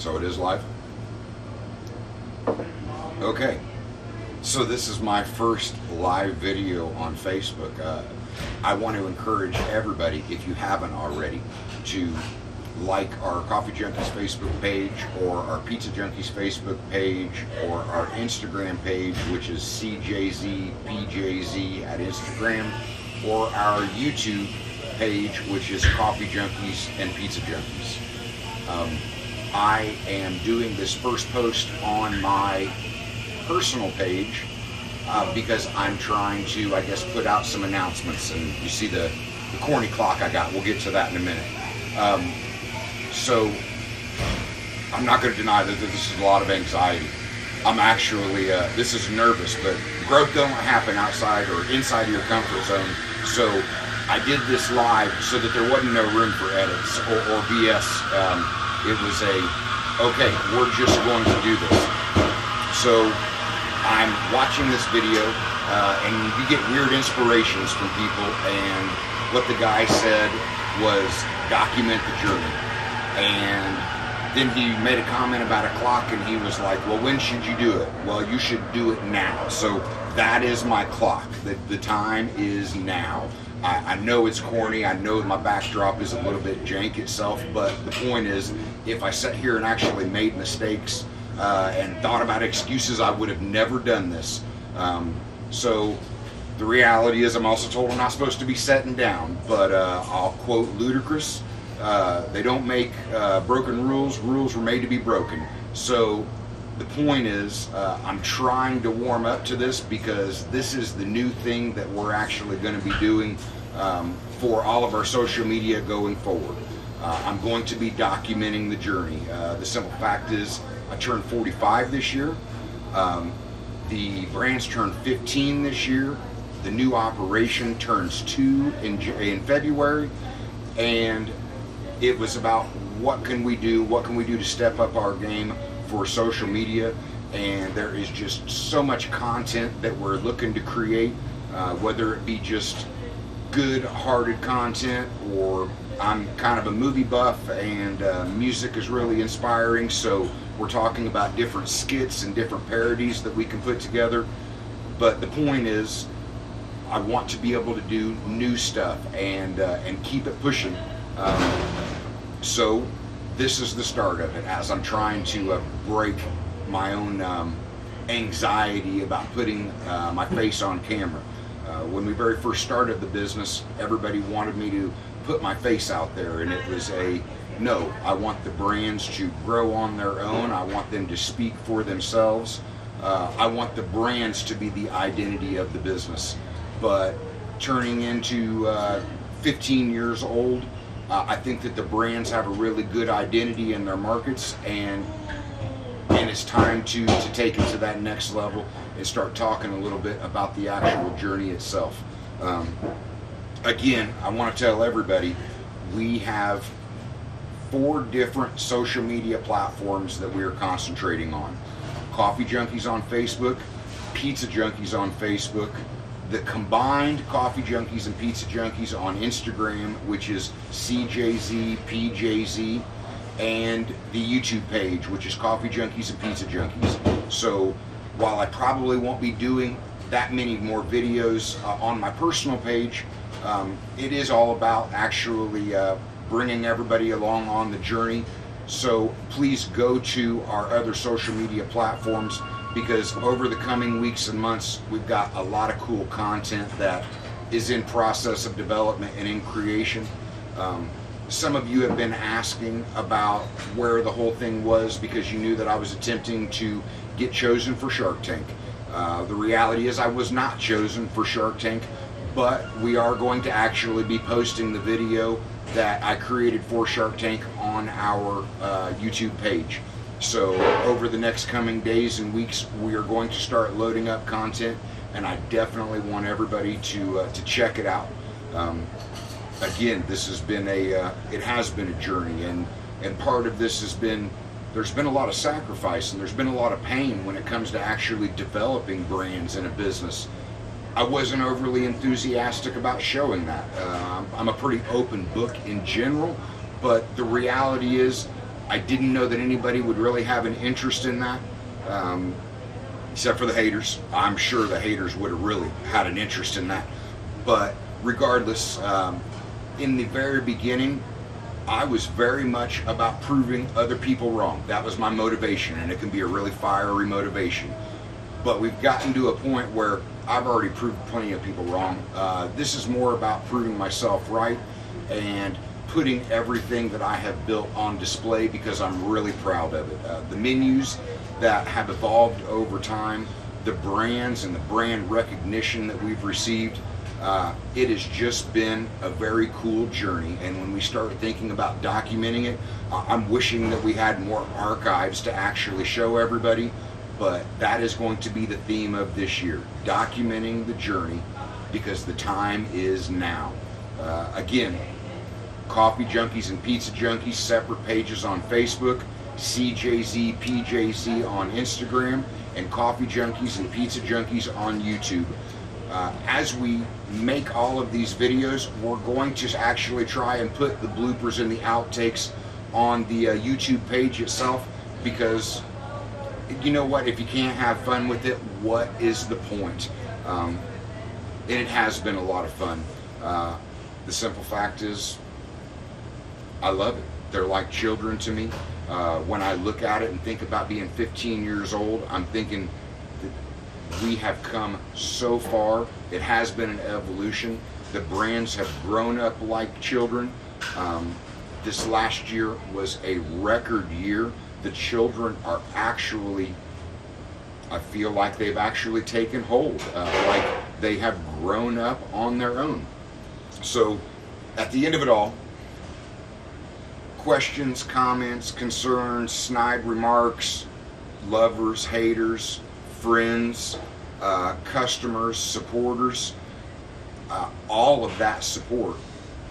So it is live? Okay. So this is my first live video on Facebook. I want to encourage everybody, if you haven't already, to like our Coffee Junkiez Facebook page, or our Pizza Junkiez Facebook page, or our Instagram page, which is CJZPJZ at Instagram, or our YouTube page, which is Coffee Junkiez and Pizza Junkiez. I am doing this first post on my personal page because I'm trying to, I guess, put out some announcements. And you see the corny clock I got. We'll get to that in a minute. So I'm not going to deny that this is a lot of anxiety. I'm actually, this is nervous, but growth don't happen outside or inside of your comfort zone. So I did this live so that there wasn't no room for edits or BS. It was okay, we're just going to do this. So I'm watching this video, and you get weird inspirations from people, and what the guy said was document the journey. And then he made a comment about a clock, and he was like, well, when should you do it? Well, you should do it now. So that is my clock. The time is now. I know it's corny. I know my backdrop is a little bit jank itself, but the point is, if I sat here and actually made mistakes and thought about excuses, I would have never done this. So the reality is, I'm also told I'm not supposed to be sitting down, but I'll quote Ludacris. They don't make broken rules. Rules were made to be broken. So the point is, I'm trying to warm up to this because this is the new thing that we're actually going to be doing for all of our social media going forward. I'm going to be documenting the journey. The simple fact is, I turned 45 this year. The brand's turned 15 this year. The new operation turns 2 in February. And it was about what can we do to step up our game for social media. And there is just so much content that we're looking to create, whether it be just good-hearted content, or I'm kind of a movie buff and music is really inspiring, so we're talking about different skits and different parodies that we can put together. But the point is, I want to be able to do new stuff and keep it pushing. So this is the start of it, as I'm trying to break my own anxiety about putting my face on camera. When we very first started the business, everybody wanted me to put my face out there, and it was no, I want the brands to grow on their own. I want them to speak for themselves. I want the brands to be the identity of the business. But turning into 15 years old, I think that the brands have a really good identity in their markets, and it's time to take it to that next level and start talking a little bit about the actual journey itself. Again, I want to tell everybody, we have 4 different social media platforms that we are concentrating on. Coffee Junkiez on Facebook, Pizza Junkiez on Facebook, the combined Coffee Junkiez and Pizza Junkiez on Instagram, which is CJZPJZ, and the YouTube page, which is Coffee Junkiez and Pizza Junkiez. So while I probably won't be doing that many more videos on my personal page, it is all about actually bringing everybody along on the journey. So please go to our other social media platforms, because over the coming weeks and months, we've got a lot of cool content that is in process of development and in creation. Some of you have been asking about where the whole thing was, because you knew that I was attempting to get chosen for Shark Tank. The reality is, I was not chosen for Shark Tank, but we are going to actually be posting the video that I created for Shark Tank on our YouTube page. So over the next coming days and weeks, we are going to start loading up content, and I definitely want everybody to check it out. Again, this has been it has been a journey, and part of this has been, there's been a lot of sacrifice and there's been a lot of pain when it comes to actually developing brands in a business. I wasn't overly enthusiastic about showing that. I'm a pretty open book in general, but the reality is, I didn't know that anybody would really have an interest in that, except for the haters. I'm sure the haters would have really had an interest in that. But regardless, in the very beginning, I was very much about proving other people wrong. That was my motivation, and it can be a really fiery motivation. But we've gotten to a point where I've already proved plenty of people wrong. This is more about proving myself right and putting everything that I have built on display because I'm really proud of it. The menus that have evolved over time, the brands and the brand recognition that we've received, it has just been a very cool journey. And when we start thinking about documenting it, I'm wishing that we had more archives to actually show everybody, but that is going to be the theme of this year, documenting the journey, because the time is now. Again, Coffee Junkies and Pizza Junkies, separate pages on Facebook, CJZ, PJZ on Instagram, and Coffee Junkies and Pizza Junkies on YouTube. As we make all of these videos, we're going to actually try and put the bloopers and the outtakes on the YouTube page itself, because you know what, if you can't have fun with it, what is the point? And it has been a lot of fun. The simple fact is, I love it. They're like children to me. When I look at it and think about being 15 years old, I'm thinking that we have come so far. It has been an evolution. The brands have grown up like children. This last year was a record year. The children are actually, I feel like they've actually taken hold, like they have grown up on their own. So at the end of it all, questions, comments, concerns, snide remarks, lovers, haters, friends, customers, supporters, all of that support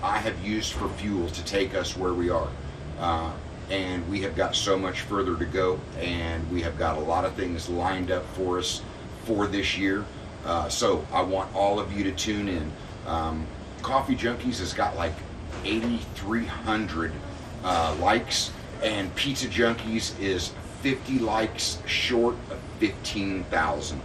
I have used for fuel to take us where we are. And we have got so much further to go, and we have got a lot of things lined up for us for this year. So I want all of you to tune in. Coffee Junkies has got like 8,300 likes, and Pizza Junkies is 50 likes short of 15,000.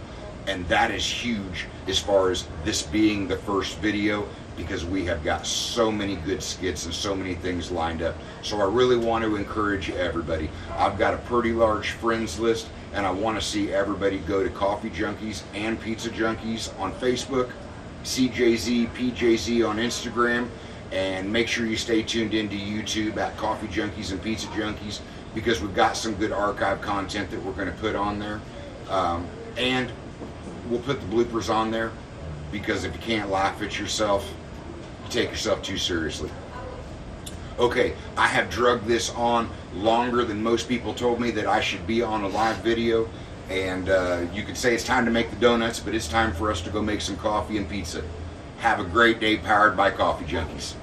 And that is huge as far as this being the first video, because we have got so many good skits and so many things lined up. So I really want to encourage everybody. I've got a pretty large friends list, and I want to see everybody go to Coffee Junkies and Pizza Junkies on Facebook, CJZ, PJZ on Instagram, and make sure you stay tuned into YouTube at Coffee Junkies and Pizza Junkies, because we've got some good archive content that we're going to put on there. And we'll put the bloopers on there, because if you can't laugh at yourself, you take yourself too seriously. Okay, I have drugged this on longer than most people told me that I should be on a live video, and you could say it's time to make the donuts, but it's time for us to go make some coffee and pizza. Have a great day, powered by Coffee Junkies.